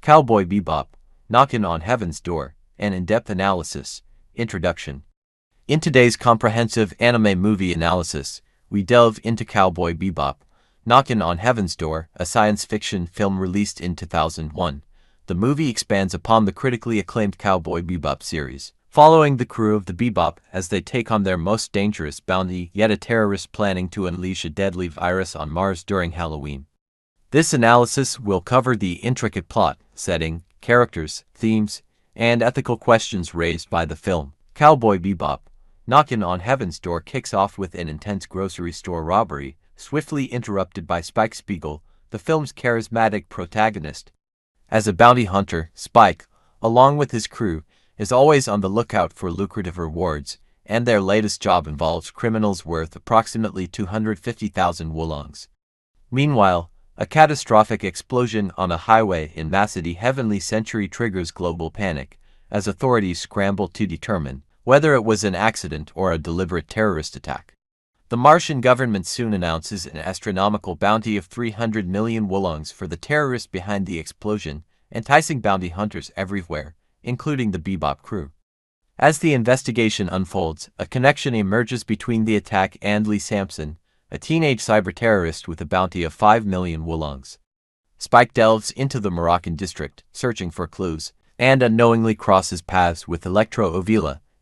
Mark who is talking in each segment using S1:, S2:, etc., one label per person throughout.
S1: Cowboy Bebop, Knockin' on Heaven's Door, an in-depth analysis. Introduction. In today's comprehensive anime movie analysis, we delve into Cowboy Bebop, Knockin' on Heaven's Door, a science fiction film released in 2001. The movie expands upon the critically acclaimed Cowboy Bebop series, following the crew of the Bebop as they take on their most dangerous bounty, yet a terrorist planning to unleash a deadly virus on Mars during Halloween. This analysis will cover the intricate plot, setting, characters, themes, and ethical questions raised by the film. Cowboy Bebop, Knockin' on Heaven's Door kicks off with an intense grocery store robbery, swiftly interrupted by Spike Spiegel, the film's charismatic protagonist. As a bounty hunter, Spike, along with his crew, is always on the lookout for lucrative rewards, and their latest job involves criminals worth approximately 250,000 Woolongs. Meanwhile, a catastrophic explosion on a highway in MaCity Heavenly Century triggers global panic, as authorities scramble to determine whether it was an accident or a deliberate terrorist attack. The Martian Government soon announces an astronomical bounty of 300 million Woolongs for the terrorist behind the explosion, enticing bounty hunters everywhere, including the Bebop crew. As the investigation unfolds, a connection emerges between the attack and Lee Sampson, a teenage cyber-terrorist with a bounty of 5 million Woolongs. Spike delves into the Moroccan district, searching for clues, and unknowingly crosses paths with Elektra,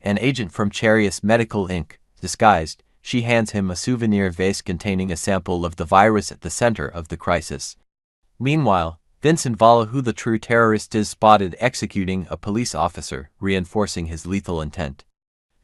S1: an agent from Cherious Medical INC. Disguised, she hands him a souvenir vase containing a sample of the virus at the center of the crisis. Meanwhile, Vincent Volaju, the true terrorist, is spotted executing a police officer, reinforcing his lethal intent.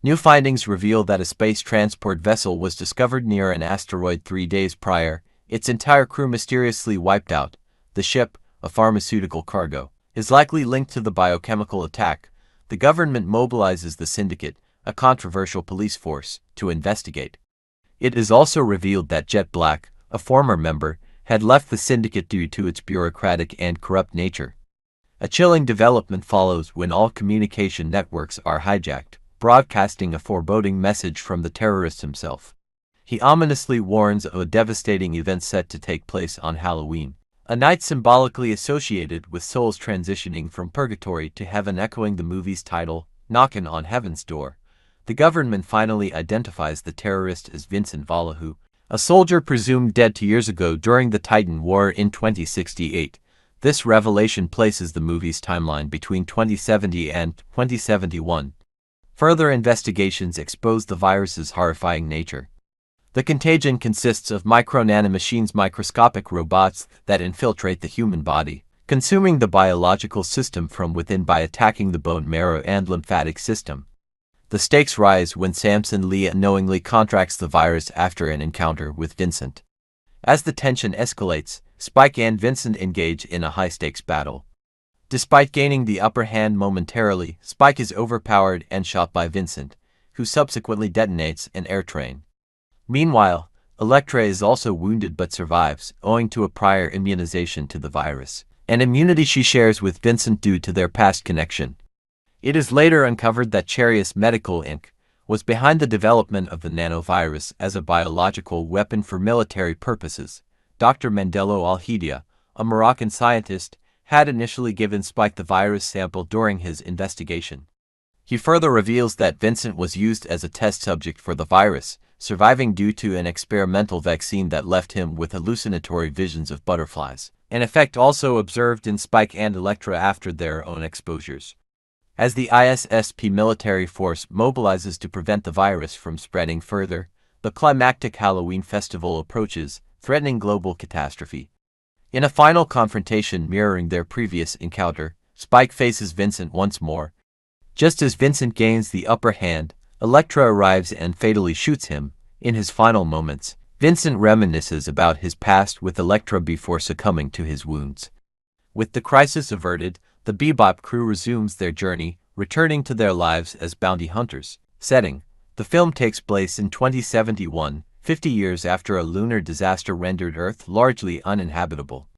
S1: New findings reveal that a space transport vessel was discovered near an asteroid 3 days prior, its entire crew mysteriously wiped out. The ship, a pharmaceutical cargo, is likely linked to the biochemical attack. The government mobilizes the Syndicate, a controversial police force, to investigate. It is also revealed that Jet Black, a former member, had left the Syndicate due to its bureaucratic and corrupt nature. A chilling development follows when all communication networks are hijacked, broadcasting a foreboding message from the terrorist himself. He ominously warns of a devastating event set to take place on Halloween, a night symbolically associated with souls transitioning from purgatory to heaven, echoing the movie's title, Knockin' on Heaven's Door. The government finally identifies the terrorist as Vincent Volaju, a soldier presumed dead 2 years ago during the Titan War in 2068. This revelation places the movie's timeline between 2070 and 2071. Further investigations expose the virus's horrifying nature. The contagion consists of micro-nanomachines, microscopic robots that infiltrate the human body, consuming the biological system from within by attacking the bone marrow and lymphatic system. The stakes rise when Samson Lee unknowingly contracts the virus after an encounter with Vincent. As the tension escalates, Spike and Vincent engage in a high-stakes battle. Despite gaining the upper hand momentarily, Spike is overpowered and shot by Vincent, who subsequently detonates an air train. Meanwhile, Elektra is also wounded but survives, owing to a prior immunization to the virus, an immunity she shares with Vincent due to their past connection. It is later uncovered that Cherious Medical INC. was behind the development of the nanovirus as a biological weapon for military purposes. Dr. Mandelo Alhidia, a Moroccan scientist, had initially given Spike the virus sample during his investigation. He further reveals that Vincent was used as a test subject for the virus, surviving due to an experimental vaccine that left him with hallucinatory visions of butterflies, an effect also observed in Spike and Elektra after their own exposures. As the ISSP military force mobilizes to prevent the virus from spreading further, the climactic Halloween festival approaches, threatening global catastrophe. In a final confrontation mirroring their previous encounter, Spike faces Vincent once more. Just as Vincent gains the upper hand, Elektra arrives and fatally shoots him. In his final moments, Vincent reminisces about his past with Elektra before succumbing to his wounds. With the crisis averted, the Bebop crew resumes their journey, returning to their lives as bounty hunters. Setting: the film takes place in 2071, 50 years after a lunar disaster rendered Earth largely uninhabitable.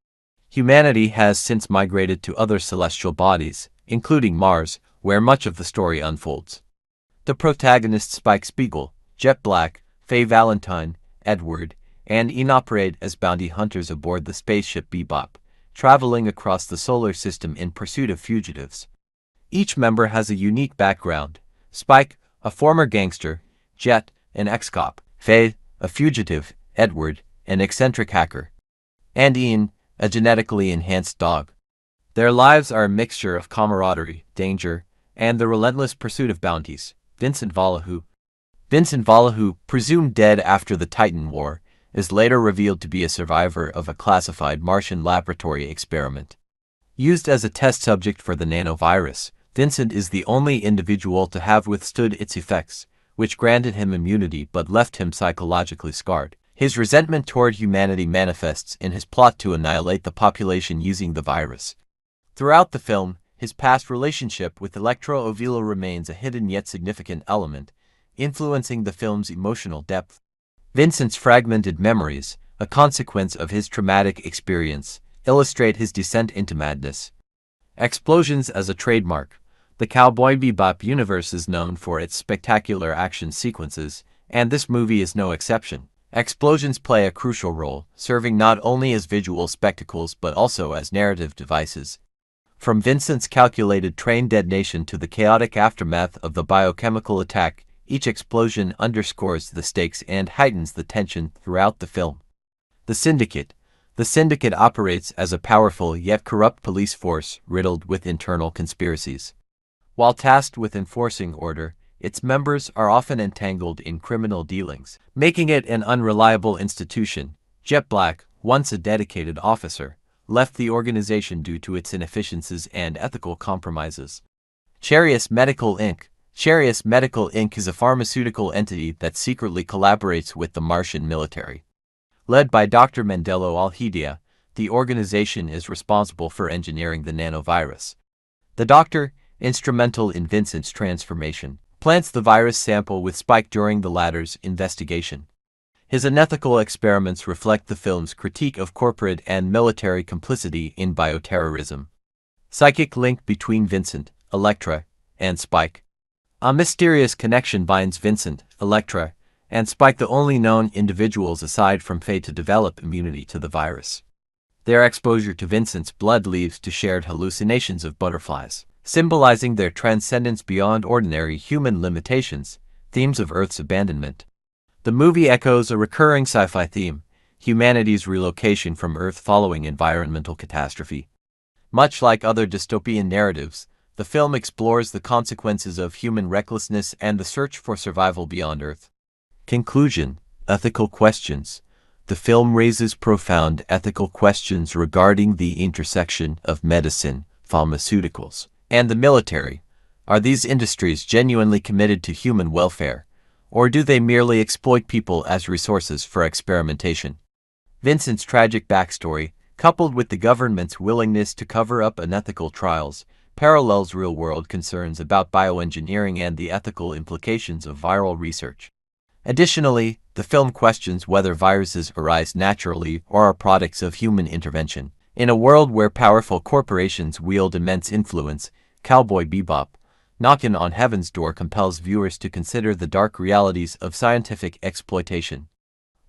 S1: Humanity has since migrated to other celestial bodies, including Mars, where much of the story unfolds. The protagonists Spike Spiegel, Jet Black, Faye Valentine, Edward, and Enoch parade as bounty hunters aboard the spaceship Bebop, traveling across the solar system in pursuit of fugitives. Each member has a unique background. Spike, a former gangster; Jet, an ex-cop; Faye, a fugitive; Edward, an eccentric hacker; and Ian, a genetically enhanced dog. Their lives are a mixture of camaraderie, danger, and the relentless pursuit of bounties. Vincent Volaju, presumed dead after the Titan War, is later revealed to be a survivor of a classified Martian laboratory experiment. Used as a test subject for the nanovirus, Vincent is the only individual to have withstood its effects, which granted him immunity but left him psychologically scarred. His resentment toward humanity manifests in his plot to annihilate the population using the virus. Throughout the film, his past relationship with Elektra remains a hidden yet significant element, influencing the film's emotional depth. Vincent's fragmented memories, a consequence of his traumatic experience, illustrate his descent into madness. Explosions as a trademark. The Cowboy Bebop universe is known for its spectacular action sequences, and this movie is no exception. Explosions play a crucial role, serving not only as visual spectacles but also as narrative devices. From Vincent's calculated train detonation to the chaotic aftermath of the biochemical attack, each explosion underscores the stakes and heightens the tension throughout the film. The Syndicate. The Syndicate operates as a powerful yet corrupt police force riddled with internal conspiracies. While tasked with enforcing order, its members are often entangled in criminal dealings, making it an unreliable institution. Jet Black, once a dedicated officer, left the organization due to its inefficiencies and ethical compromises. Cherious Medical Inc. Cherious Medical Inc. is a pharmaceutical entity that secretly collaborates with the Martian military. Led by Dr. Mandelo Alhidia, the organization is responsible for engineering the nanovirus. The doctor, instrumental in Vincent's transformation, plants the virus sample with Spike during the latter's investigation. His unethical experiments reflect the film's critique of corporate and military complicity in bioterrorism. Psychic link between Vincent, Elektra, and Spike. A mysterious connection binds Vincent, Elektra, and Spike, the only known individuals aside from Faye to develop immunity to the virus. Their exposure to Vincent's blood leads to shared hallucinations of butterflies, symbolizing their transcendence beyond ordinary human limitations, themes of Earth's abandonment. The movie echoes a recurring sci-fi theme, humanity's relocation from Earth following environmental catastrophe. Much like other dystopian narratives, the film explores the consequences of human recklessness and the search for survival beyond Earth. Conclusion. Ethical questions. The film raises profound ethical questions regarding the intersection of medicine, pharmaceuticals, and the military. Are these industries genuinely committed to human welfare, or do they merely exploit people as resources for experimentation? Vincent's tragic backstory, coupled with the government's willingness to cover up unethical trials, parallels real-world concerns about bioengineering and the ethical implications of viral research. Additionally, the film questions whether viruses arise naturally or are products of human intervention. In a world where powerful corporations wield immense influence, Cowboy Bebop, Knockin' on Heaven's Door compels viewers to consider the dark realities of scientific exploitation.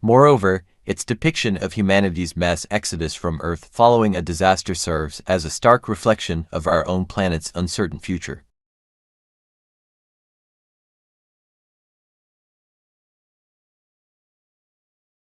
S1: Moreover, its depiction of humanity's mass exodus from Earth following a disaster serves as a stark reflection of our own planet's uncertain future.